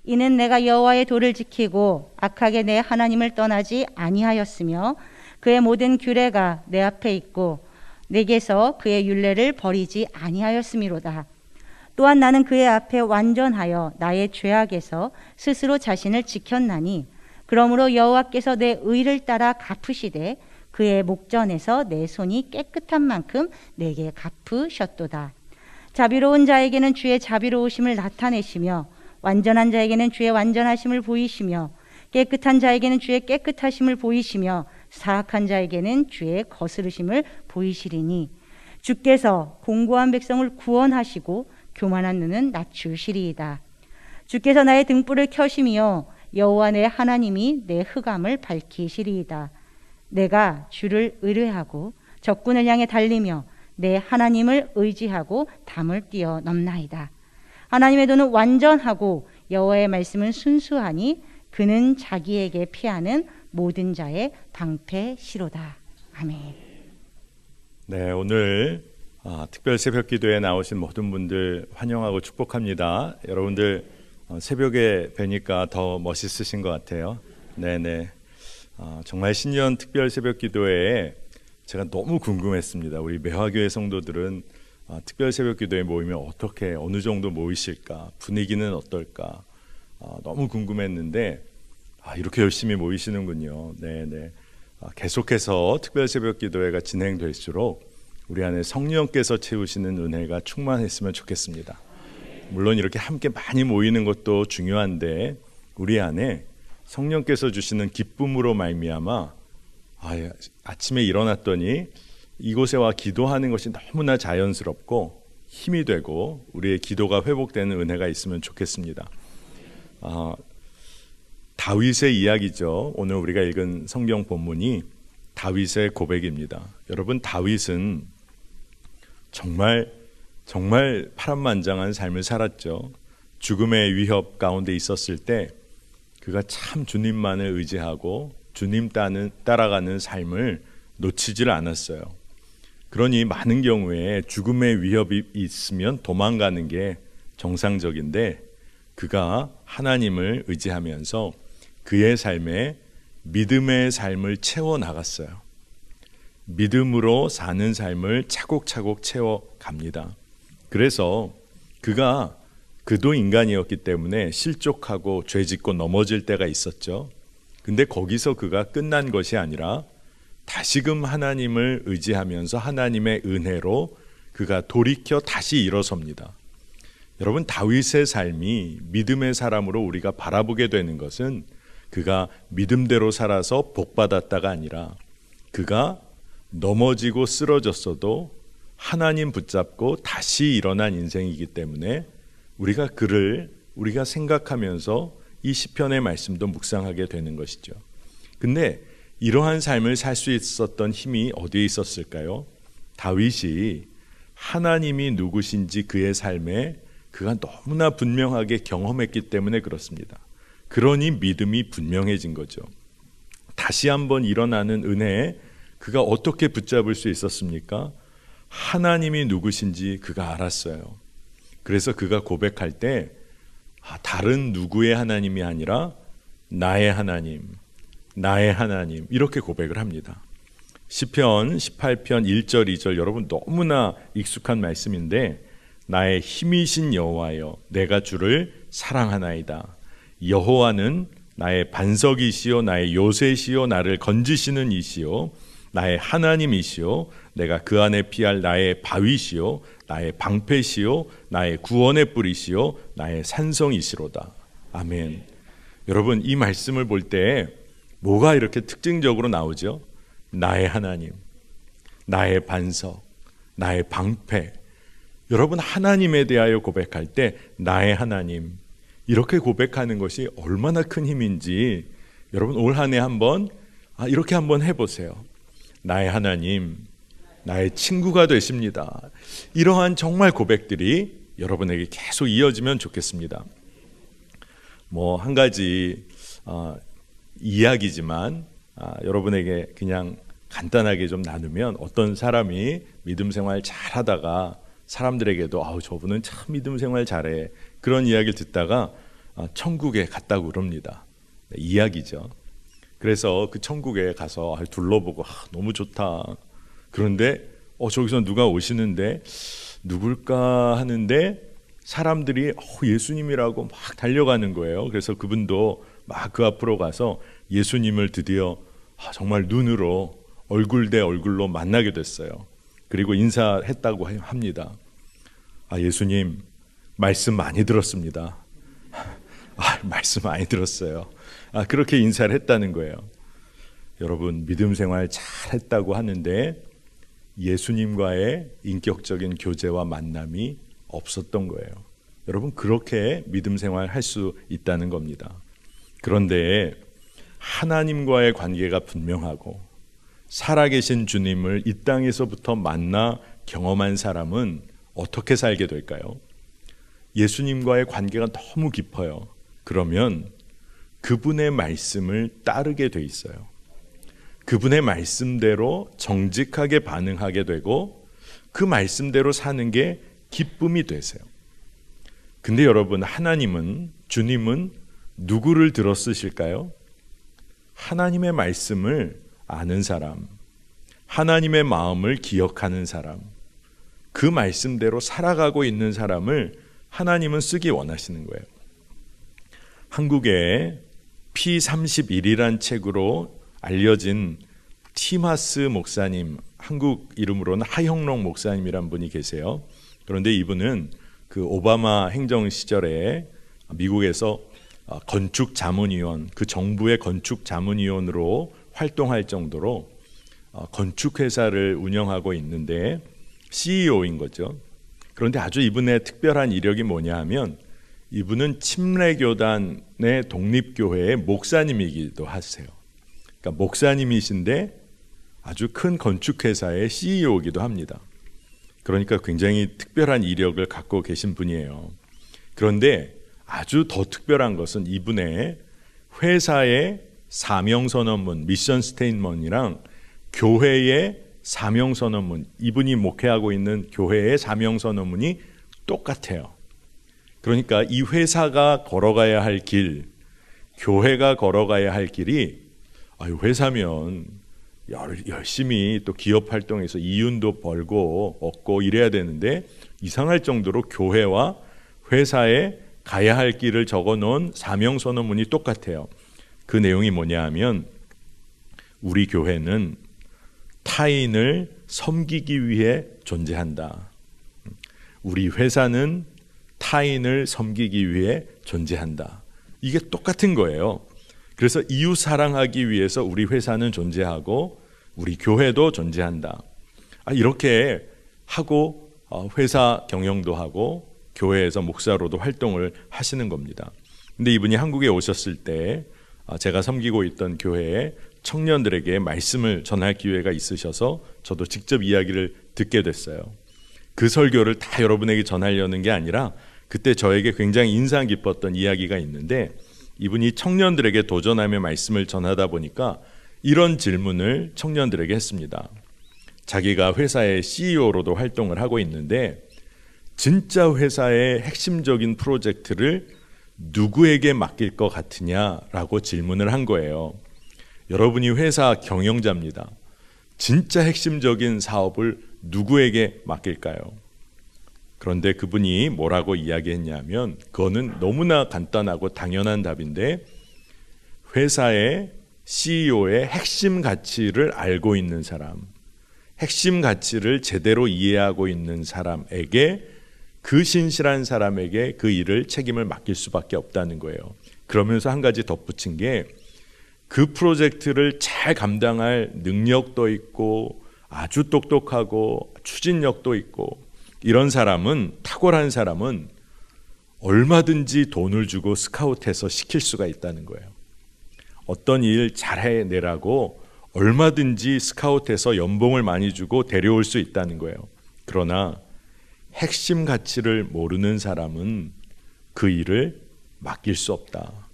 이는 내가 여호와의 도를 지키고 악하게 내 하나님을 떠나지 아니하였으며 그의 모든 규례가 내 앞에 있고 내게서 그의 율례를 버리지 아니하였음이로다. 또한 나는 그의 앞에 완전하여 나의 죄악에서 스스로 자신을 지켰나니 그러므로 여호와께서 내 의를 따라 갚으시되 그의 목전에서 내 손이 깨끗한 만큼 내게 갚으셨도다. 자비로운 자에게는 주의 자비로우심을 나타내시며 완전한 자에게는 주의 완전하심을 보이시며 깨끗한 자에게는 주의 깨끗하심을 보이시며 사악한 자에게는 주의 거스르심을 보이시리니 주께서 공고한 백성을 구원하시고 교만한 눈은 낮추시리이다. 주께서 나의 등불을 켜시며 여호와 내 하나님이 내 흑암을 밝히시리이다. 내가 주를 의뢰하고 적군을 향해 달리며 내 하나님을 의지하고 담을 뛰어넘나이다. 하나님의 도는 완전하고 여호와의 말씀은 순수하니 그는 자기에게 피하는 모든 자의 방패시로다. 아멘. 네, 오늘 특별 새벽 기도에 나오신 모든 분들 환영하고 축복합니다. 여러분들 새벽에 뵈니까 더 멋있으신 것 같아요. 네네. 정말 신년 특별 새벽 기도에 제가 너무 궁금했습니다. 우리 매화교회 성도들은 특별 새벽 기도에 모이면 어떻게 어느 정도 모이실까, 분위기는 어떨까 너무 궁금했는데 이렇게 열심히 모이시는군요. 네네. 계속해서 특별 새벽 기도회가 진행될수록 우리 안에 성령께서 채우시는 은혜가 충만했으면 좋겠습니다. 물론 이렇게 함께 많이 모이는 것도 중요한데 우리 안에 성령께서 주시는 기쁨으로 말미암아 아침에 일어났더니 이곳에 와 기도하는 것이 너무나 자연스럽고 힘이 되고 우리의 기도가 회복되는 은혜가 있으면 좋겠습니다. 다윗의 이야기죠. 오늘 우리가 읽은 성경 본문이 다윗의 고백입니다. 여러분, 다윗은 정말 파란만장한 삶을 살았죠. 죽음의 위협 가운데 있었을 때 그가 참 주님만을 의지하고 주님 따라가는 삶을 놓치질 않았어요. 그러니 많은 경우에 죽음의 위협이 있으면 도망가는 게 정상적인데 그가 하나님을 의지하면서 그의 삶에 믿음의 삶을 채워나갔어요. 믿음으로 사는 삶을 차곡차곡 채워갑니다. 그래서 그도 인간이었기 때문에 실족하고 죄짓고 넘어질 때가 있었죠. 근데 거기서 그가 끝난 것이 아니라 다시금 하나님을 의지하면서 하나님의 은혜로 그가 돌이켜 다시 일어섭니다. 여러분, 다윗의 삶이 믿음의 사람으로 우리가 바라보게 되는 것은 그가 믿음대로 살아서 복받았다가 아니라 그가 넘어지고 쓰러졌어도 하나님 붙잡고 다시 일어난 인생이기 때문에 우리가 생각하면서 이 시편의 말씀도 묵상하게 되는 것이죠. 근데 이러한 삶을 살 수 있었던 힘이 어디에 있었을까요? 다윗이 하나님이 누구신지 그의 삶에 그가 너무나 분명하게 경험했기 때문에 그렇습니다. 그러니 믿음이 분명해진 거죠. 다시 한번 일어나는 은혜에 그가 어떻게 붙잡을 수 있었습니까? 하나님이 누구신지 그가 알았어요. 그래서 그가 고백할 때 다른 누구의 하나님이 아니라 나의 하나님 이렇게 고백을 합니다. 시편 18편 1절 2절 여러분 너무나 익숙한 말씀인데 나의 힘이신 여호와여 내가 주를 사랑하나이다. 여호와는 나의 반석이시요 나의 요새시요 나를 건지시는 이시요 나의 하나님이시요 내가 그 안에 피할 나의 바위시요 나의 방패시요 나의 구원의 뿌리시요 나의 산성이시로다. 아멘. 여러분, 이 말씀을 볼 때 뭐가 이렇게 특징적으로 나오죠? 나의 하나님, 나의 반석, 나의 방패. 여러분, 하나님에 대하여 고백할 때 나의 하나님 이렇게 고백하는 것이 얼마나 큰 힘인지 여러분 올 한 해 한번 이렇게 한번 해보세요. 나의 하나님, 나의 친구가 되십니다. 이러한 정말 고백들이 여러분에게 계속 이어지면 좋겠습니다. 한 가지 이야기지만 여러분에게 그냥 간단하게 좀 나누면 어떤 사람이 믿음 생활 잘하다가 사람들에게도 저분은 참 믿음 생활 잘해 그런 이야기를 듣다가 천국에 갔다고 그럽니다. 이야기죠. 그래서 그 천국에 가서 둘러보고 너무 좋다. 그런데 저기서 누가 오시는데 누굴까 하는데 사람들이 예수님이라고 막 달려가는 거예요. 그래서 그분도 막 그 앞으로 가서 예수님을 드디어 정말 눈으로 얼굴 대 얼굴로 만나게 됐어요. 그리고 인사했다고 합니다. 예수님 말씀 많이 들었습니다. 말씀 많이 들었어요. 그렇게 인사를 했다는 거예요. 여러분, 믿음 생활 잘 했다고 하는데 예수님과의 인격적인 교제와 만남이 없었던 거예요. 여러분, 그렇게 믿음 생활 할 수 있다는 겁니다. 그런데 하나님과의 관계가 분명하고 살아계신 주님을 이 땅에서부터 만나 경험한 사람은 어떻게 살게 될까요? 예수님과의 관계가 너무 깊어요. 그러면 그분의 말씀을 따르게 돼 있어요. 그분의 말씀대로 정직하게 반응하게 되고 그 말씀대로 사는 게 기쁨이 되세요. 근데 여러분, 하나님은, 주님은 누구를 들어 쓰실까요? 하나님의 말씀을 아는 사람, 하나님의 마음을 기억하는 사람, 그 말씀대로 살아가고 있는 사람을 하나님은 쓰기 원하시는 거예요. 한국의 P31이란 책으로 알려진 티마스 목사님, 한국 이름으로는 하형록 목사님이란 분이 계세요. 그런데 이분은 그 오바마 행정 시절에 미국에서 건축 자문위원, 그 정부의 건축 자문위원으로 활동할 정도로 건축 회사를 운영하고 있는데 CEO인 거죠. 그런데 아주 이분의 특별한 이력이 뭐냐 하면 이분은 침례교단의 독립교회의 목사님이기도 하세요. 그러니까 목사님이신데 아주 큰 건축회사의 CEO이기도 합니다. 그러니까 굉장히 특별한 이력을 갖고 계신 분이에요. 그런데 아주 더 특별한 것은 이분의 회사의 사명선언문, 미션 스테인먼이랑 교회의 사명선언문, 이분이 목회하고 있는 교회의 사명선언문이 똑같아요. 그러니까 이 회사가 걸어가야 할 길, 교회가 걸어가야 할 길이 회사면 열심히 또 기업 활동해서 이윤도 벌고 얻고 이래야 되는데 이상할 정도로 교회와 회사에 가야 할 길을 적어놓은 사명선언문이 똑같아요. 그 내용이 뭐냐 하면 우리 교회는 타인을 섬기기 위해 존재한다. 우리 회사는 타인을 섬기기 위해 존재한다. 이게 똑같은 거예요. 그래서 이웃 사랑하기 위해서 우리 회사는 존재하고 우리 교회도 존재한다. 이렇게 하고 회사 경영도 하고 교회에서 목사로도 활동을 하시는 겁니다. 근데 이분이 한국에 오셨을 때 제가 섬기고 있던 교회에 청년들에게 말씀을 전할 기회가 있으셔서 저도 직접 이야기를 듣게 됐어요. 그 설교를 다 여러분에게 전하려는 게 아니라 그때 저에게 굉장히 인상 깊었던 이야기가 있는데 이분이 청년들에게 도전하며 말씀을 전하다 보니까 이런 질문을 청년들에게 했습니다. 자기가 회사의 CEO로도 활동을 하고 있는데 진짜 회사의 핵심적인 프로젝트를 누구에게 맡길 것 같으냐라고 질문을 한 거예요. 여러분이 회사 경영자입니다. 진짜 핵심적인 사업을 누구에게 맡길까요? 그런데 그분이 뭐라고 이야기했냐면 그거는 너무나 간단하고 당연한 답인데 회사의 CEO의 핵심 가치를 알고 있는 사람, 핵심 가치를 제대로 이해하고 있는 사람에게 그 신실한 사람에게 그 일을 책임을 맡길 수밖에 없다는 거예요. 그러면서 한 가지 덧붙인 게 그 프로젝트를 잘 감당할 능력도 있고 아주 똑똑하고 추진력도 있고 이런 사람은 탁월한 사람은 얼마든지 돈을 주고 스카웃해서 시킬 수가 있다는 거예요. 어떤 일 잘해내라고 얼마든지 스카웃해서 연봉을 많이 주고 데려올 수 있다는 거예요. 그러나 핵심 가치를 모르는 사람은 그 일을 맡길 수 없다.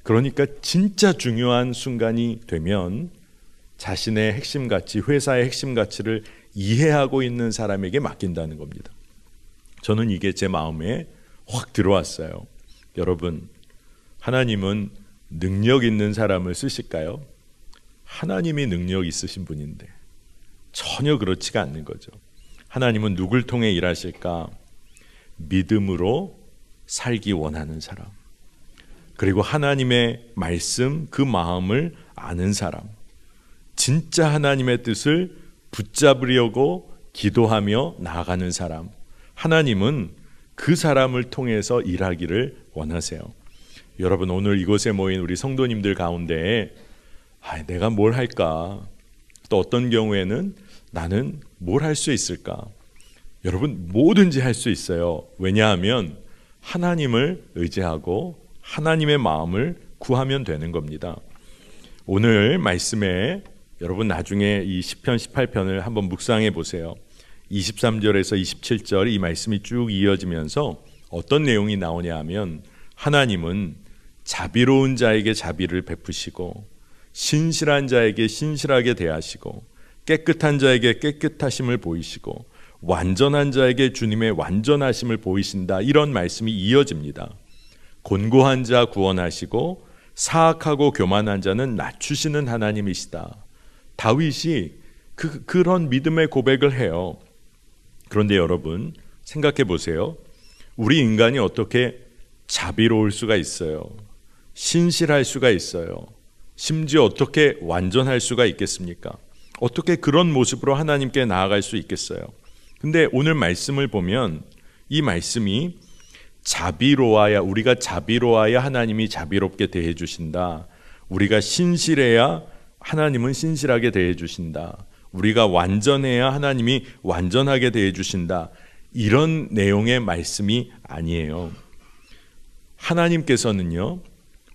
그러니까 진짜 중요한 순간이 되면 자신의 핵심 가치, 회사의 핵심 가치를 이해하고 있는 사람에게 맡긴다는 겁니다. 저는 이게 제 마음에 확 들어왔어요. 여러분, 하나님은 능력 있는 사람을 쓰실까요? 하나님이 능력 있으신 분인데 전혀 그렇지가 않는 거죠. 하나님은 누굴 통해 일하실까? 믿음으로 살기 원하는 사람, 그리고 하나님의 말씀, 그 마음을 아는 사람, 진짜 하나님의 뜻을 붙잡으려고 기도하며 나아가는 사람, 하나님은 그 사람을 통해서 일하기를 원하세요. 여러분, 오늘 이곳에 모인 우리 성도님들 가운데 내가 뭘 할까? 또 어떤 경우에는 나는 뭘 할 수 있을까? 여러분, 뭐든지 할 수 있어요. 왜냐하면 하나님을 의지하고 하나님의 마음을 구하면 되는 겁니다. 오늘 말씀에 여러분 나중에 이 시편 18편을 한번 묵상해 보세요. 23절에서 27절 이 말씀이 쭉 이어지면서 어떤 내용이 나오냐 하면, 하나님은 자비로운 자에게 자비를 베푸시고 신실한 자에게 신실하게 대하시고 깨끗한 자에게 깨끗하심을 보이시고 완전한 자에게 주님의 완전하심을 보이신다. 이런 말씀이 이어집니다. 곤고한 자 구원하시고 사악하고 교만한 자는 낮추시는 하나님이시다. 다윗이 그런 믿음의 고백을 해요. 그런데 여러분, 생각해 보세요. 우리 인간이 어떻게 자비로울 수가 있어요? 신실할 수가 있어요? 심지어 어떻게 완전할 수가 있겠습니까? 어떻게 그런 모습으로 하나님께 나아갈 수 있겠어요? 근데 오늘 말씀을 보면 이 말씀이 자비로워야, 우리가 자비로워야 하나님이 자비롭게 대해 주신다. 우리가 신실해야 하나님은 신실하게 대해 주신다. 우리가 완전해야 하나님이 완전하게 대해 주신다. 이런 내용의 말씀이 아니에요. 하나님께서는요,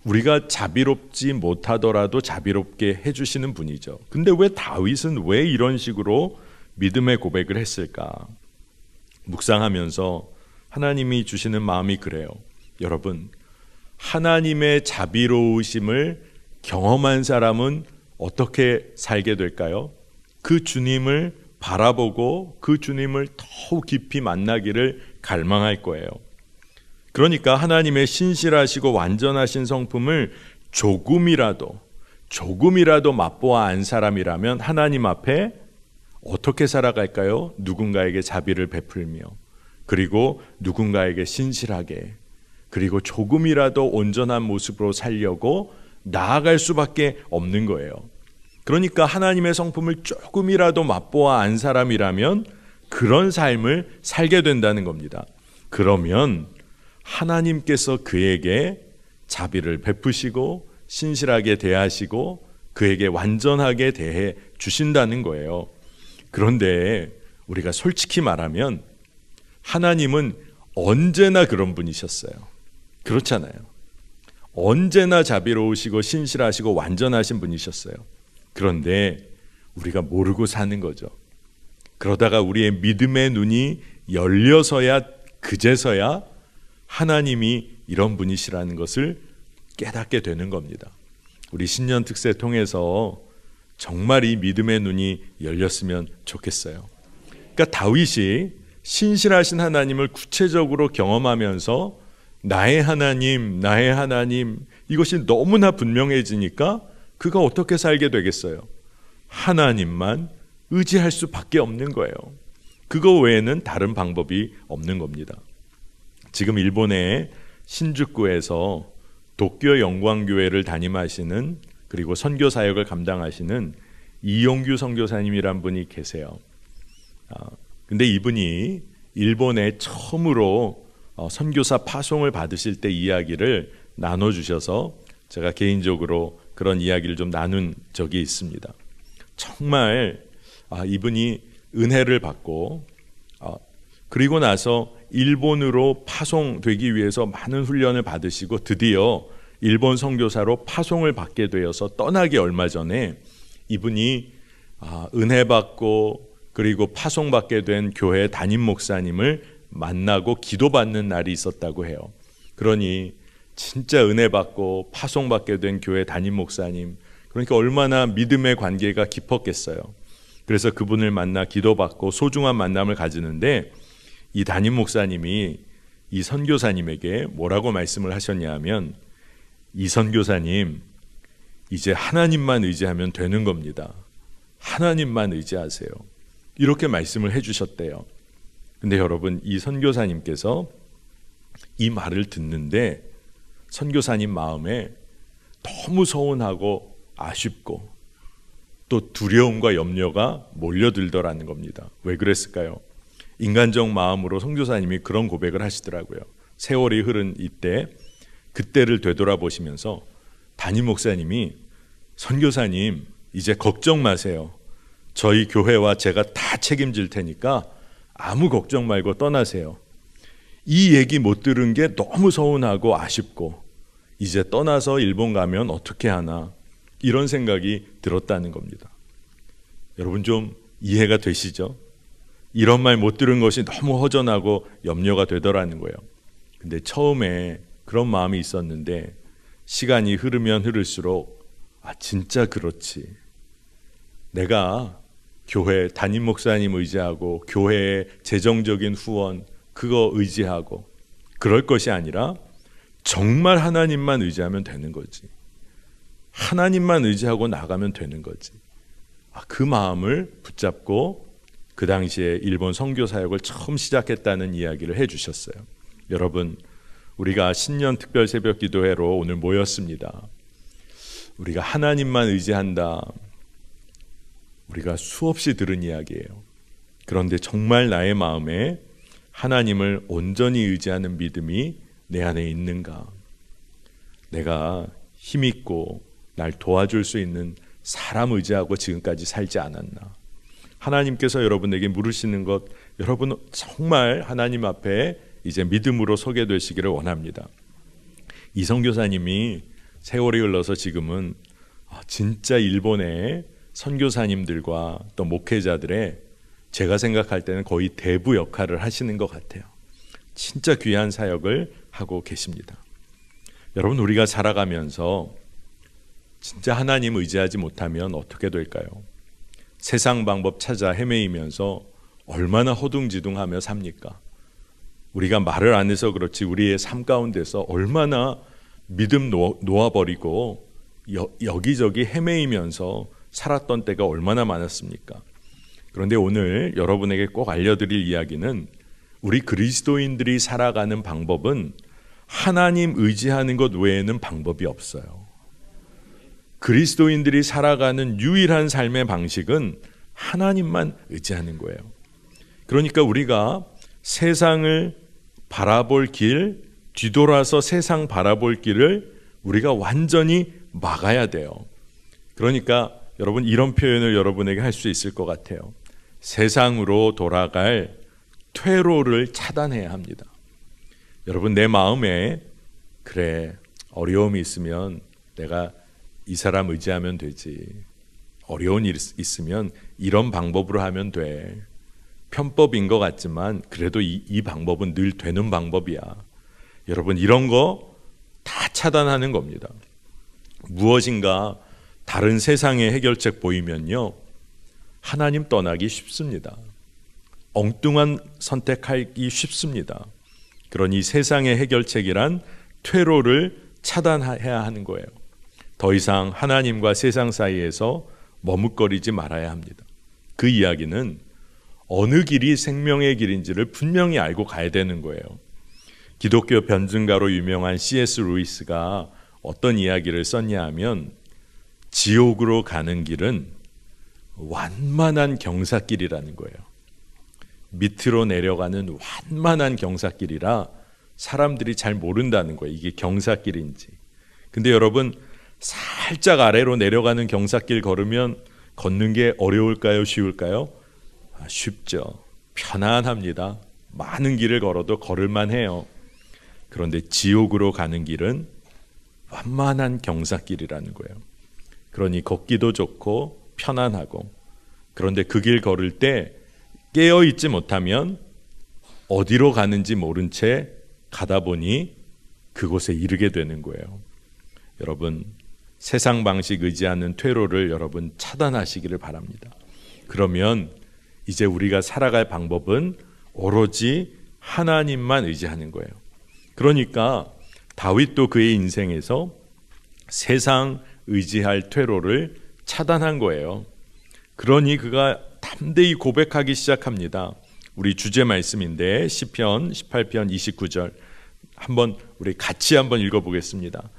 우리가 자비롭지 못하더라도 자비롭게 해주시는 분이죠. 근데 왜 다윗은 왜 이런 식으로 믿음의 고백을 했을까? 묵상하면서 하나님이 주시는 마음이 그래요. 여러분, 하나님의 자비로우심을 경험한 사람은 어떻게 살게 될까요? 그 주님을 바라보고 그 주님을 더욱 깊이 만나기를 갈망할 거예요. 그러니까 하나님의 신실하시고 완전하신 성품을 조금이라도 맛보아 안 사람이라면 하나님 앞에 어떻게 살아갈까요? 누군가에게 자비를 베풀며, 그리고 누군가에게 신실하게, 그리고 조금이라도 온전한 모습으로 살려고 나아갈 수밖에 없는 거예요. 그러니까 하나님의 성품을 조금이라도 맛보아 안 사람이라면 그런 삶을 살게 된다는 겁니다. 그러면 하나님께서 그에게 자비를 베푸시고 신실하게 대하시고 그에게 완전하게 대해 주신다는 거예요. 그런데 우리가 솔직히 말하면 하나님은 언제나 그런 분이셨어요. 그렇잖아요. 언제나 자비로우시고 신실하시고 완전하신 분이셨어요. 그런데 우리가 모르고 사는 거죠. 그러다가 우리의 믿음의 눈이 열려서야, 그제서야 하나님이 이런 분이시라는 것을 깨닫게 되는 겁니다. 우리 신년 특세 통해서 정말 이 믿음의 눈이 열렸으면 좋겠어요. 그러니까 다윗이 신실하신 하나님을 구체적으로 경험하면서 나의 하나님, 나의 하나님, 이것이 너무나 분명해지니까 그가 어떻게 살게 되겠어요? 하나님만 의지할 수밖에 없는 거예요. 그거 외에는 다른 방법이 없는 겁니다. 지금 일본의 신주쿠에서 도쿄 영광교회를 담임하시는, 그리고 선교 사역을 감당하시는 이용규 선교사님이란 분이 계세요. 근데 이분이 일본에 처음으로 선교사 파송을 받으실 때 이야기를 나눠주셔서 제가 개인적으로 그런 이야기를 좀 나눈 적이 있습니다. 정말 이분이 은혜를 받고 그리고 나서 일본으로 파송되기 위해서 많은 훈련을 받으시고 드디어 일본 선교사로 파송을 받게 되어서 떠나기 얼마 전에 이분이 은혜 받고 그리고 파송받게 된 교회 담임 목사님을 만나고 기도받는 날이 있었다고 해요. 그러니 진짜 은혜 받고 파송받게 된 교회 담임 목사님, 그러니까 얼마나 믿음의 관계가 깊었겠어요. 그래서 그분을 만나 기도받고 소중한 만남을 가지는데 이 담임 목사님이 이 선교사님에게 뭐라고 말씀을 하셨냐 하면, 이 선교사님, 이제 하나님만 의지하면 되는 겁니다. 하나님만 의지하세요. 이렇게 말씀을 해주셨대요. 근데 여러분, 이 선교사님께서 이 말을 듣는데 선교사님 마음에 너무 서운하고 아쉽고 또 두려움과 염려가 몰려들더라는 겁니다. 왜 그랬을까요? 인간적 마음으로 선교사님이 그런 고백을 하시더라고요. 세월이 흐른 이때, 그때를 되돌아보시면서 담임 목사님이, 선교사님 이제 걱정 마세요. 저희 교회와 제가 다 책임질 테니까 아무 걱정 말고 떠나세요. 이 얘기 못 들은 게 너무 서운하고 아쉽고 이제 떠나서 일본 가면 어떻게 하나, 이런 생각이 들었다는 겁니다. 여러분 좀 이해가 되시죠? 이런 말 못 들은 것이 너무 허전하고 염려가 되더라는 거예요. 근데 처음에 그런 마음이 있었는데 시간이 흐르면 흐를수록 진짜 그렇지. 내가 교회 담임 목사님 의지하고 교회의 재정적인 후원 그거 의지하고 그럴 것이 아니라 정말 하나님만 의지하면 되는 거지. 하나님만 의지하고 나가면 되는 거지. 그 마음을 붙잡고 그 당시에 일본 선교 사역을 처음 시작했다는 이야기를 해주셨어요. 여러분, 우리가 신년 특별 새벽 기도회로 오늘 모였습니다. 우리가 하나님만 의지한다. 우리가 수없이 들은 이야기예요. 그런데 정말 나의 마음에 하나님을 온전히 의지하는 믿음이 내 안에 있는가? 내가 힘있고 날 도와줄 수 있는 사람 의지하고 지금까지 살지 않았나? 하나님께서 여러분에게 물으시는 것, 여러분 정말 하나님 앞에 이제 믿음으로 서게 되시기를 원합니다. 이 선교사님이 세월이 흘러서 지금은 진짜 일본의 선교사님들과 또 목회자들의, 제가 생각할 때는 거의 대부 역할을 하시는 것 같아요. 진짜 귀한 사역을 하고 계십니다. 여러분, 우리가 살아가면서 진짜 하나님 의지하지 못하면 어떻게 될까요? 세상 방법 찾아 헤매이면서 얼마나 허둥지둥하며 삽니까? 우리가 말을 안 해서 그렇지 우리의 삶 가운데서 얼마나 믿음 놓아버리고 여기저기 헤매이면서 살았던 때가 얼마나 많았습니까? 그런데 오늘 여러분에게 꼭 알려드릴 이야기는, 우리 그리스도인들이 살아가는 방법은 하나님 의지하는 것 외에는 방법이 없어요. 그리스도인들이 살아가는 유일한 삶의 방식은 하나님만 의지하는 거예요. 그러니까 우리가 세상을 바라볼 길, 뒤돌아서 세상 바라볼 길을 우리가 완전히 막아야 돼요. 그러니까 여러분, 이런 표현을 여러분에게 할 수 있을 것 같아요. 세상으로 돌아갈 퇴로를 차단해야 합니다. 여러분, 내 마음에 그래, 어려움이 있으면 내가 이 사람 의지하면 되지. 어려운 일 있으면 이런 방법으로 하면 돼. 편법인 것 같지만 그래도 이 방법은 늘 되는 방법이야. 여러분, 이런 거 다 차단하는 겁니다. 무엇인가 다른 세상의 해결책 보이면요, 하나님 떠나기 쉽습니다. 엉뚱한 선택하기 쉽습니다. 그러니 세상의 해결책이란 퇴로를 차단해야 하는 거예요. 더 이상 하나님과 세상 사이에서 머뭇거리지 말아야 합니다. 그 이야기는 어느 길이 생명의 길인지를 분명히 알고 가야 되는 거예요. 기독교 변증가로 유명한 C.S. 루이스가 어떤 이야기를 썼냐 하면, 지옥으로 가는 길은 완만한 경사길이라는 거예요. 밑으로 내려가는 완만한 경사길이라 사람들이 잘 모른다는 거예요. 이게 경사길인지. 근데 여러분, 살짝 아래로 내려가는 경사길 걸으면 걷는 게 어려울까요? 쉬울까요? 쉽죠. 편안합니다. 많은 길을 걸어도 걸을만 해요. 그런데 지옥으로 가는 길은 완만한 경사길이라는 거예요. 그러니 걷기도 좋고 편안하고, 그런데 그 길 걸을 때 깨어있지 못하면 어디로 가는지 모른 채 가다 보니 그곳에 이르게 되는 거예요. 여러분, 세상 방식 의지하는 퇴로를 여러분 차단하시기를 바랍니다. 그러면 이제 우리가 살아갈 방법은 오로지 하나님만 의지하는 거예요. 그러니까 다윗도 그의 인생에서 세상 의지할 퇴로를 차단한 거예요. 그러니 그가 담대히 고백하기 시작합니다. 우리 주제 말씀인데 시편 18편 29절 한번 우리 같이 한번 읽어보겠습니다.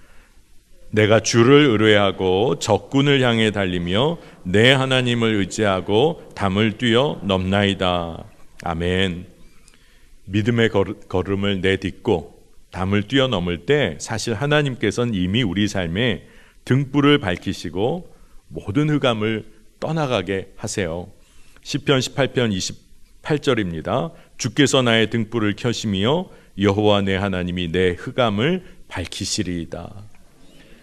내가 주를 의뢰하고 적군을 향해 달리며 내 하나님을 의지하고 담을 뛰어 넘나이다. 아멘. 믿음의 걸음을 내딛고 담을 뛰어넘을 때 사실 하나님께서는 이미 우리 삶에 등불을 밝히시고 모든 흑암을 떠나가게 하세요. 시편 18편 28절입니다. 주께서 나의 등불을 켜시며 여호와 내 하나님이 내 흑암을 밝히시리이다.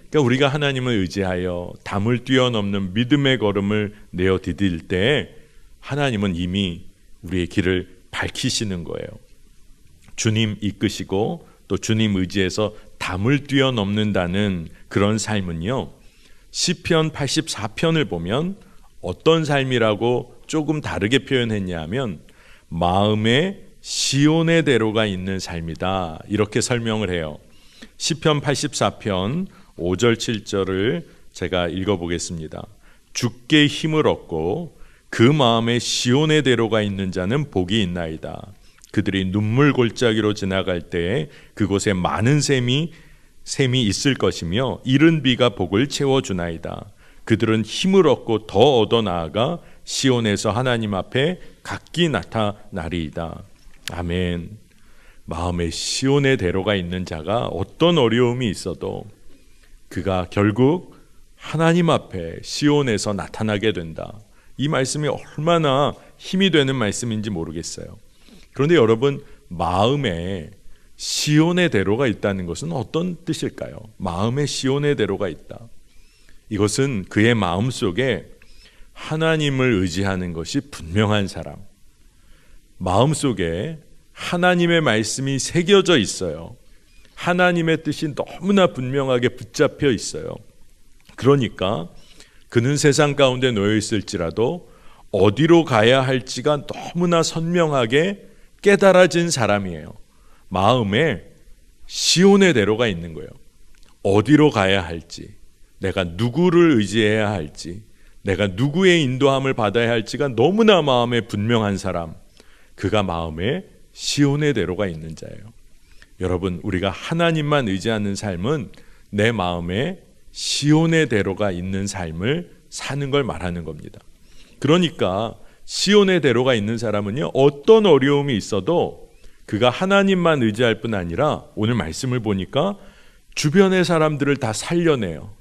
그러니까 우리가 하나님을 의지하여 담을 뛰어넘는 믿음의 걸음을 내어 디딜 때 하나님은 이미 우리의 길을 밝히시는 거예요. 주님 이끄시고 또 주님 의지해서 담을 뛰어넘는다는 그런 삶은요, 시편 84편을 보면 어떤 삶이라고 조금 다르게 표현했냐 하면 마음에 시온의 대로가 있는 삶이다, 이렇게 설명을 해요. 시편 84편 5절 7절을 제가 읽어보겠습니다. 주께 힘을 얻고 그 마음에 시온의 대로가 있는 자는 복이 있나이다. 그들이 눈물 골짜기로 지나갈 때에 그곳에 많은 샘이 있을 것이며 이른 비가 복을 채워주나이다. 그들은 힘을 얻고 더 얻어 나아가 시온에서 하나님 앞에 각기 나타나리이다. 아멘. 마음에 시온의 대로가 있는 자가 어떤 어려움이 있어도 그가 결국 하나님 앞에 시온에서 나타나게 된다. 이 말씀이 얼마나 힘이 되는 말씀인지 모르겠어요. 그런데 여러분, 마음에 시온의 대로가 있다는 것은 어떤 뜻일까요? 마음에 시온의 대로가 있다. 이것은 그의 마음 속에 하나님을 의지하는 것이 분명한 사람, 마음 속에 하나님의 말씀이 새겨져 있어요. 하나님의 뜻이 너무나 분명하게 붙잡혀 있어요. 그러니까 그는 세상 가운데 놓여 있을지라도 어디로 가야 할지가 너무나 선명하게 깨달아진 사람이에요. 마음에 시온의 대로가 있는 거예요. 어디로 가야 할지, 내가 누구를 의지해야 할지, 내가 누구의 인도함을 받아야 할지가 너무나 마음에 분명한 사람, 그가 마음에 시온의 대로가 있는 자예요. 여러분, 우리가 하나님만 의지하는 삶은 내 마음에 시온의 대로가 있는 삶을 사는 걸 말하는 겁니다. 그러니까 시온의 대로가 있는 사람은요, 어떤 어려움이 있어도 그가 하나님만 의지할 뿐 아니라 오늘 말씀을 보니까 주변의 사람들을 다 살려내요.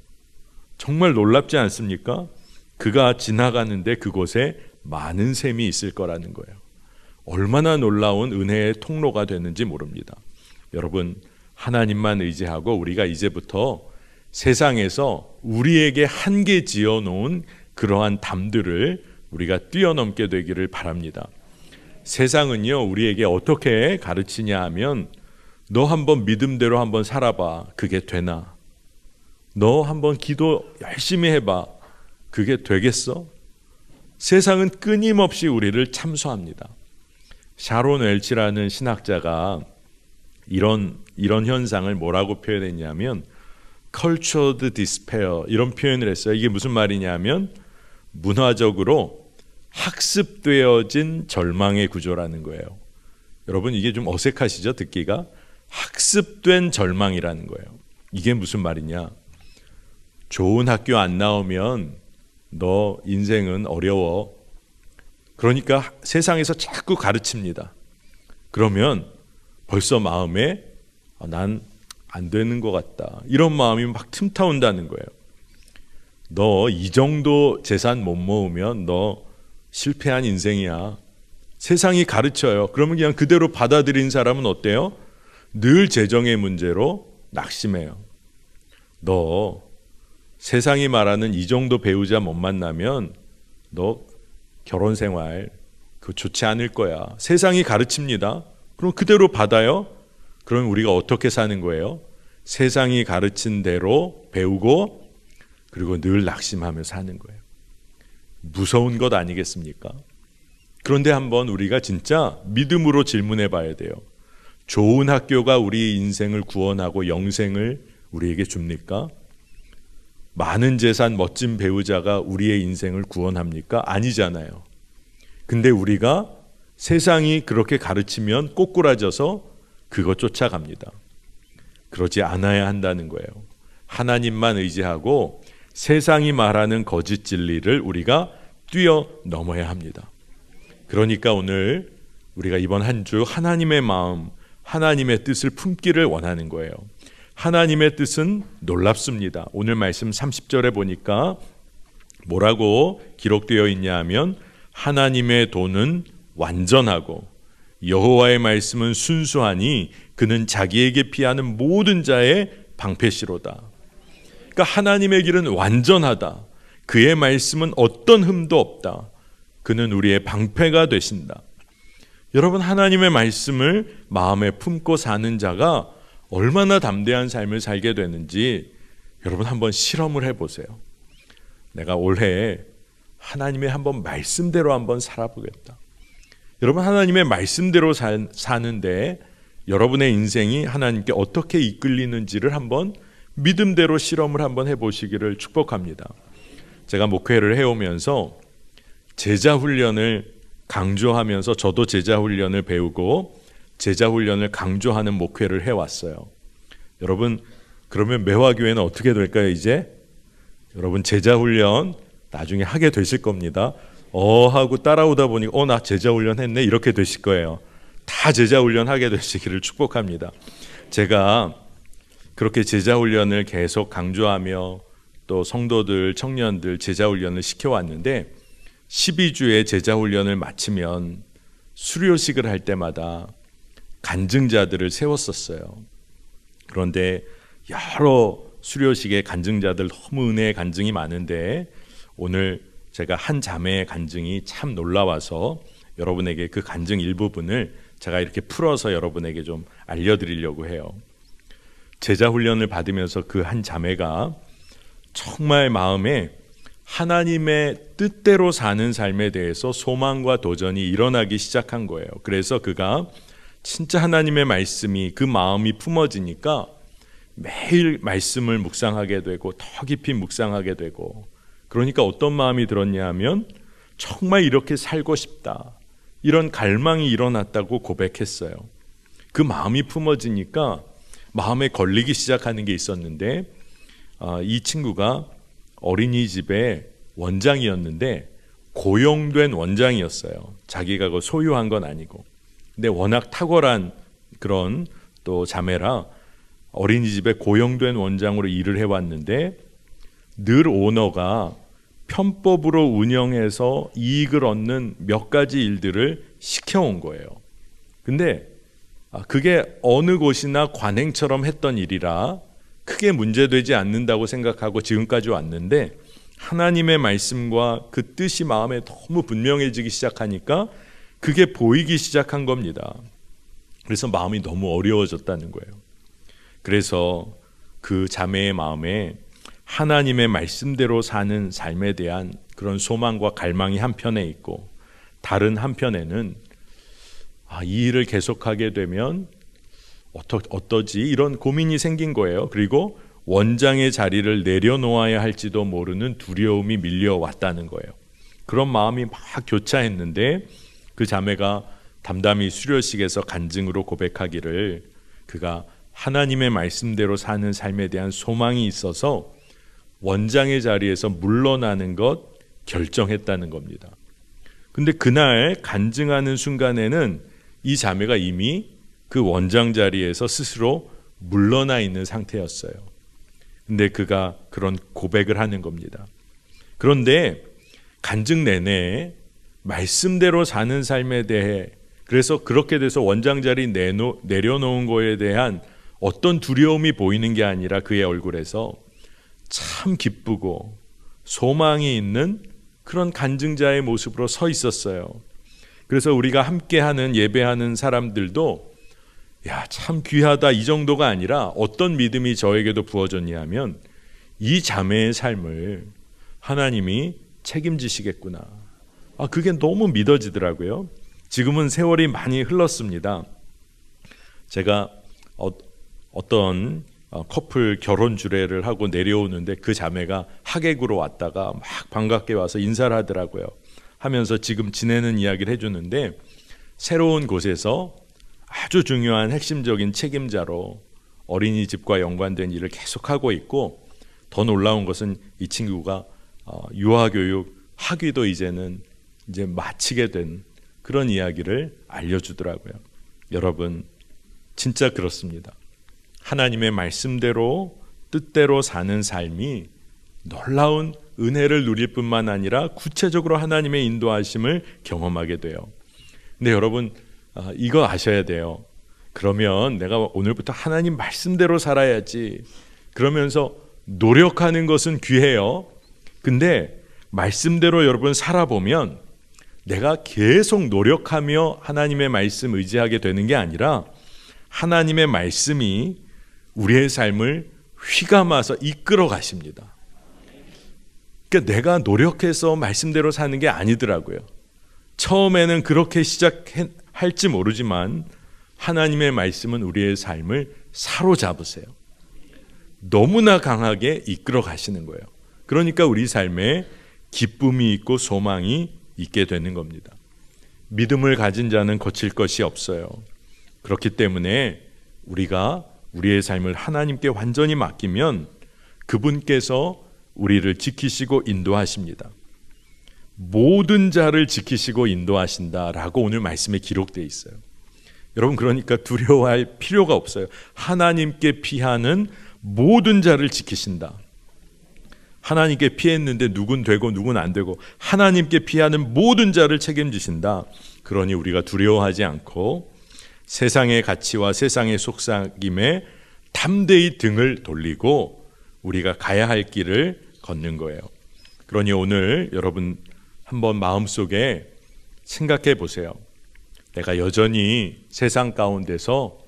정말 놀랍지 않습니까? 그가 지나가는데 그곳에 많은 샘이 있을 거라는 거예요. 얼마나 놀라운 은혜의 통로가 되는지 모릅니다. 여러분, 하나님만 의지하고 우리가 이제부터 세상에서 우리에게 한계 지어놓은 그러한 담들을 우리가 뛰어넘게 되기를 바랍니다. 세상은요, 우리에게 어떻게 가르치냐 하면 너 한번 믿음대로 한번 살아봐. 그게 되나? 너 한번 기도 열심히 해봐. 그게 되겠어? 세상은 끊임없이 우리를 참소합니다. 샤론 웰치라는 신학자가 이런 현상을 뭐라고 표현했냐면 cultured despair, 이런 표현을 했어요. 이게 무슨 말이냐면 문화적으로 학습되어진 절망의 구조라는 거예요. 여러분, 이게 좀 어색하시죠? 듣기가. 학습된 절망이라는 거예요. 이게 무슨 말이냐? 좋은 학교 안 나오면 너 인생은 어려워. 그러니까 세상에서 자꾸 가르칩니다. 그러면 벌써 마음에 난 안 되는 것 같다, 이런 마음이 막 틈타온다는 거예요. 너 이 정도 재산 못 모으면 너 실패한 인생이야. 세상이 가르쳐요. 그러면 그냥 그대로 받아들인 사람은 어때요? 늘 재정의 문제로 낙심해요. 너 세상이 말하는 이 정도 배우자 못 만나면 너 결혼 생활 그거 좋지 않을 거야. 세상이 가르칩니다. 그럼 그대로 받아요. 그럼 우리가 어떻게 사는 거예요? 세상이 가르친 대로 배우고 그리고 늘 낙심하며 사는 거예요. 무서운 것 아니겠습니까? 그런데 한번 우리가 진짜 믿음으로 질문해 봐야 돼요. 좋은 학교가 우리 인생을 구원하고 영생을 우리에게 줍니까? 많은 재산, 멋진 배우자가 우리의 인생을 구원합니까? 아니잖아요. 근데 우리가 세상이 그렇게 가르치면 꼬꾸라져서 그것 쫓아갑니다. 그러지 않아야 한다는 거예요. 하나님만 의지하고 세상이 말하는 거짓 진리를 우리가 뛰어넘어야 합니다. 그러니까 오늘 우리가 이번 한 주 하나님의 마음, 하나님의 뜻을 품기를 원하는 거예요. 하나님의 뜻은 놀랍습니다. 오늘 말씀 30절에 보니까 뭐라고 기록되어 있냐 하면 하나님의 도는 완전하고 여호와의 말씀은 순수하니 그는 자기에게 피하는 모든 자의 방패시로다. 그러니까 하나님의 길은 완전하다. 그의 말씀은 어떤 흠도 없다. 그는 우리의 방패가 되신다. 여러분, 하나님의 말씀을 마음에 품고 사는 자가 얼마나 담대한 삶을 살게 되는지 여러분 한번 실험을 해보세요. 내가 올해 하나님의 한번 말씀대로 한번 살아보겠다. 여러분, 하나님의 말씀대로 사는데 여러분의 인생이 하나님께 어떻게 이끌리는지를 한번 믿음대로 실험을 한번 해보시기를 축복합니다. 제가 목회를 해오면서 제자훈련을 강조하면서 저도 제자훈련을 배우고 제자훈련을 강조하는 목회를 해왔어요. 여러분, 그러면 매화교회는 어떻게 될까요? 이제 여러분 제자훈련 나중에 하게 되실 겁니다. 하고 따라오다 보니 나 제자훈련 했네 이렇게 되실 거예요. 다 제자훈련 하게 되시기를 축복합니다. 제가 그렇게 제자훈련을 계속 강조하며 또 성도들, 청년들 제자훈련을 시켜왔는데 12주의 제자훈련을 마치면 수료식을 할 때마다 간증자들을 세웠었어요. 그런데 여러 수료식의 간증자들 너무 은혜의 간증이 많은데 오늘 제가 한 자매의 간증이 참 놀라워서 여러분에게 그 간증 일부분을 제가 이렇게 풀어서 여러분에게 좀 알려드리려고 해요. 제자훈련을 받으면서 그 한 자매가 정말 마음에 하나님의 뜻대로 사는 삶에 대해서 소망과 도전이 일어나기 시작한 거예요. 그래서 그가 진짜 하나님의 말씀이 그 마음이 품어지니까 매일 말씀을 묵상하게 되고 더 깊이 묵상하게 되고, 그러니까 어떤 마음이 들었냐 하면 정말 이렇게 살고 싶다, 이런 갈망이 일어났다고 고백했어요. 그 마음이 품어지니까 마음에 걸리기 시작하는 게 있었는데 이 친구가 어린이집의 원장이었는데 고용된 원장이었어요. 자기가 그걸 소유한 건 아니고. 근데 워낙 탁월한 그런 또 자매라 어린이집에 고용된 원장으로 일을 해왔는데 늘 오너가 편법으로 운영해서 이익을 얻는 몇 가지 일들을 시켜온 거예요. 근데 그게 어느 곳이나 관행처럼 했던 일이라 크게 문제되지 않는다고 생각하고 지금까지 왔는데 하나님의 말씀과 그 뜻이 마음에 너무 분명해지기 시작하니까 그게 보이기 시작한 겁니다. 그래서 마음이 너무 어려워졌다는 거예요. 그래서 그 자매의 마음에 하나님의 말씀대로 사는 삶에 대한 그런 소망과 갈망이 한편에 있고, 다른 한편에는 이 일을 계속하게 되면 어떠지? 이런 고민이 생긴 거예요. 그리고 원장의 자리를 내려놓아야 할지도 모르는 두려움이 밀려왔다는 거예요. 그런 마음이 막 교차했는데 그 자매가 담담히 수료식에서 간증으로 고백하기를 그가 하나님의 말씀대로 사는 삶에 대한 소망이 있어서 원장의 자리에서 물러나는 것 결정했다는 겁니다. 근데 그날 간증하는 순간에는 이 자매가 이미 그 원장 자리에서 스스로 물러나 있는 상태였어요. 근데 그가 그런 고백을 하는 겁니다. 그런데 간증 내내 말씀대로 사는 삶에 대해, 그래서 그렇게 돼서 원장 자리 내려놓은 거에 대한 어떤 두려움이 보이는 게 아니라 그의 얼굴에서 참 기쁘고 소망이 있는 그런 간증자의 모습으로 서 있었어요. 그래서 우리가 함께하는 예배하는 사람들도 참 귀하다, 이 정도가 아니라 어떤 믿음이 저에게도 부어졌냐 하면 이 자매의 삶을 하나님이 책임지시겠구나, 그게 너무 믿어지더라고요. 지금은 세월이 많이 흘렀습니다. 제가 어떤 커플 결혼 주례를 하고 내려오는데 그 자매가 하객으로 왔다가 막 반갑게 와서 인사를 하더라고요. 하면서 지금 지내는 이야기를 해주는데, 새로운 곳에서 아주 중요한 핵심적인 책임자로 어린이집과 연관된 일을 계속하고 있고, 더 놀라운 것은 이 친구가 유아교육 학위도 이제 마치게 된 그런 이야기를 알려주더라고요. 여러분, 진짜 그렇습니다. 하나님의 말씀대로 뜻대로 사는 삶이 놀라운 은혜를 누릴 뿐만 아니라 구체적으로 하나님의 인도하심을 경험하게 돼요. 근데 여러분, 이거 아셔야 돼요. 그러면 내가 오늘부터 하나님 말씀대로 살아야지, 그러면서 노력하는 것은 귀해요. 근데 말씀대로 여러분 살아보면 내가 계속 노력하며 하나님의 말씀 의지하게 되는 게 아니라 하나님의 말씀이 우리의 삶을 휘감아서 이끌어 가십니다. 그러니까 내가 노력해서 말씀대로 사는 게 아니더라고요. 처음에는 그렇게 시작할지 모르지만 하나님의 말씀은 우리의 삶을 사로잡으세요. 너무나 강하게 이끌어 가시는 거예요. 그러니까 우리 삶에 기쁨이 있고 소망이 있게 되는 겁니다. 믿음을 가진 자는 거칠 것이 없어요. 그렇기 때문에 우리가 우리의 삶을 하나님께 완전히 맡기면 그분께서 우리를 지키시고 인도하십니다. 모든 자를 지키시고 인도하신다라고 오늘 말씀에 기록되어 있어요. 여러분, 그러니까 두려워할 필요가 없어요. 하나님께 피하는 모든 자를 지키신다. 하나님께 피했는데 누군 되고 누군 안 되고 하나님께 피하는 모든 자를 책임지신다. 그러니 우리가 두려워하지 않고 세상의 가치와 세상의 속삭임에 담대히 등을 돌리고 우리가 가야 할 길을 걷는 거예요. 그러니 오늘 여러분 한번 마음속에 생각해 보세요. 내가 여전히 세상 가운데서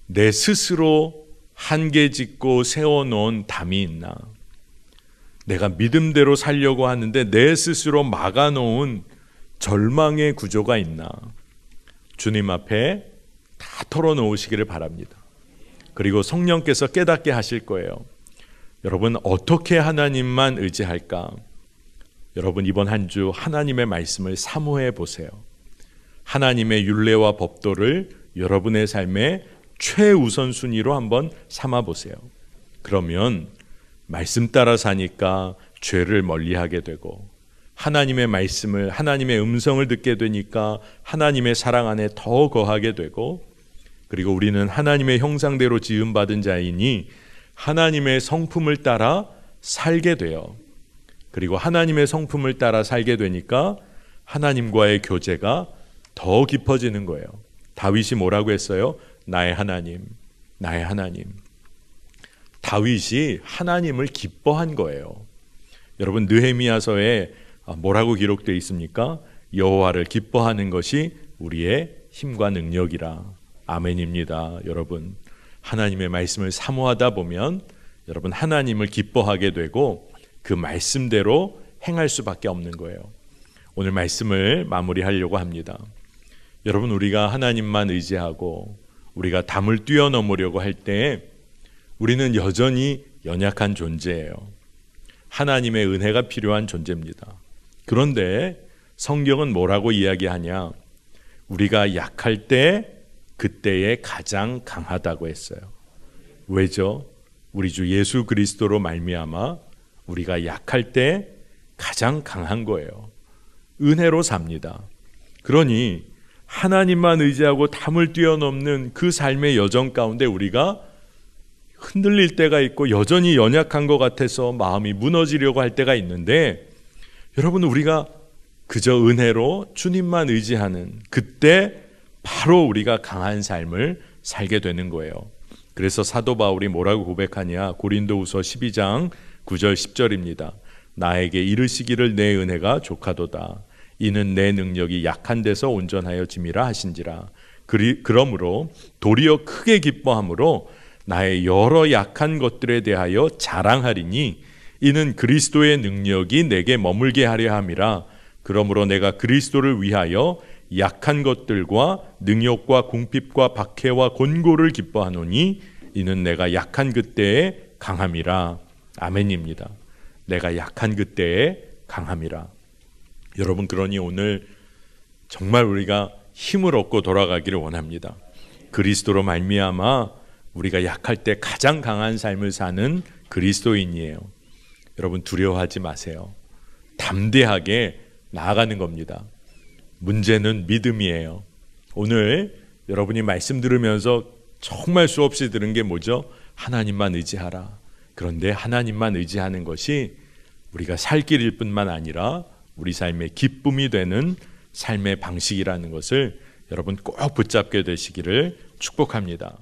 내 스스로 한계 짓고 세워놓은 담이 있나? 내가 믿음대로 살려고 하는데 내 스스로 막아놓은 절망의 구조가 있나? 주님 앞에 다 털어놓으시기를 바랍니다. 그리고 성령께서 깨닫게 하실 거예요. 여러분, 어떻게 하나님만 의지할까? 여러분, 이번 한 주 하나님의 말씀을 사모해 보세요. 하나님의 율례와 법도를 여러분의 삶의 최우선순위로 한번 삼아 보세요. 그러면 말씀 따라 사니까 죄를 멀리하게 되고, 하나님의 말씀을, 하나님의 음성을 듣게 되니까 하나님의 사랑 안에 더 거하게 되고, 그리고 우리는 하나님의 형상대로 지음받은 자이니 하나님의 성품을 따라 살게 돼요. 그리고 하나님의 성품을 따라 살게 되니까 하나님과의 교제가 더 깊어지는 거예요. 다윗이 뭐라고 했어요? 나의 하나님, 나의 하나님. 다윗이 하나님을 기뻐한 거예요. 여러분, 느헤미야서에 뭐라고 기록되어 있습니까? 여호와를 기뻐하는 것이 우리의 힘과 능력이라. 아멘입니다. 여러분, 하나님의 말씀을 사모하다 보면 여러분 하나님을 기뻐하게 되고 그 말씀대로 행할 수밖에 없는 거예요. 오늘 말씀을 마무리하려고 합니다. 여러분, 우리가 하나님만 의지하고 우리가 담을 뛰어넘으려고 할 때 우리는 여전히 연약한 존재예요. 하나님의 은혜가 필요한 존재입니다. 그런데 성경은 뭐라고 이야기하냐? 우리가 약할 때 그때에 가장 강하다고 했어요. 왜죠? 우리 주 예수 그리스도로 말미암아 우리가 약할 때 가장 강한 거예요. 은혜로 삽니다. 그러니 하나님만 의지하고 담을 뛰어넘는 그 삶의 여정 가운데 우리가 흔들릴 때가 있고 여전히 연약한 것 같아서 마음이 무너지려고 할 때가 있는데, 여러분, 우리가 그저 은혜로 주님만 의지하는 그때 바로 우리가 강한 삶을 살게 되는 거예요. 그래서 사도 바울이 뭐라고 고백하냐? 고린도후서 12장 9절 10절입니다. 나에게 이르시기를 내 은혜가 족하도다. 이는 내 능력이 약한 데서 온전하여 짐이라 하신지라. 그러므로 도리어 크게 기뻐함으로 나의 여러 약한 것들에 대하여 자랑하리니 이는 그리스도의 능력이 내게 머물게 하려 함이라. 그러므로 내가 그리스도를 위하여 약한 것들과 능욕과 궁핍과 박해와 곤고를 기뻐하노니 이는 내가 약한 그때에 강함이라. 아멘입니다. 내가 약한 그때에 강함이라. 여러분, 그러니 오늘 정말 우리가 힘을 얻고 돌아가기를 원합니다. 그리스도로 말미암아 우리가 약할 때 가장 강한 삶을 사는 그리스도인이에요. 여러분, 두려워하지 마세요. 담대하게 나아가는 겁니다. 문제는 믿음이에요. 오늘 여러분이 말씀 들으면서 정말 수없이 들은 게 뭐죠? 하나님만 의지하라. 그런데 하나님만 의지하는 것이 우리가 살 길일 뿐만 아니라 우리 삶의 기쁨이 되는 삶의 방식이라는 것을 여러분 꼭 붙잡게 되시기를 축복합니다.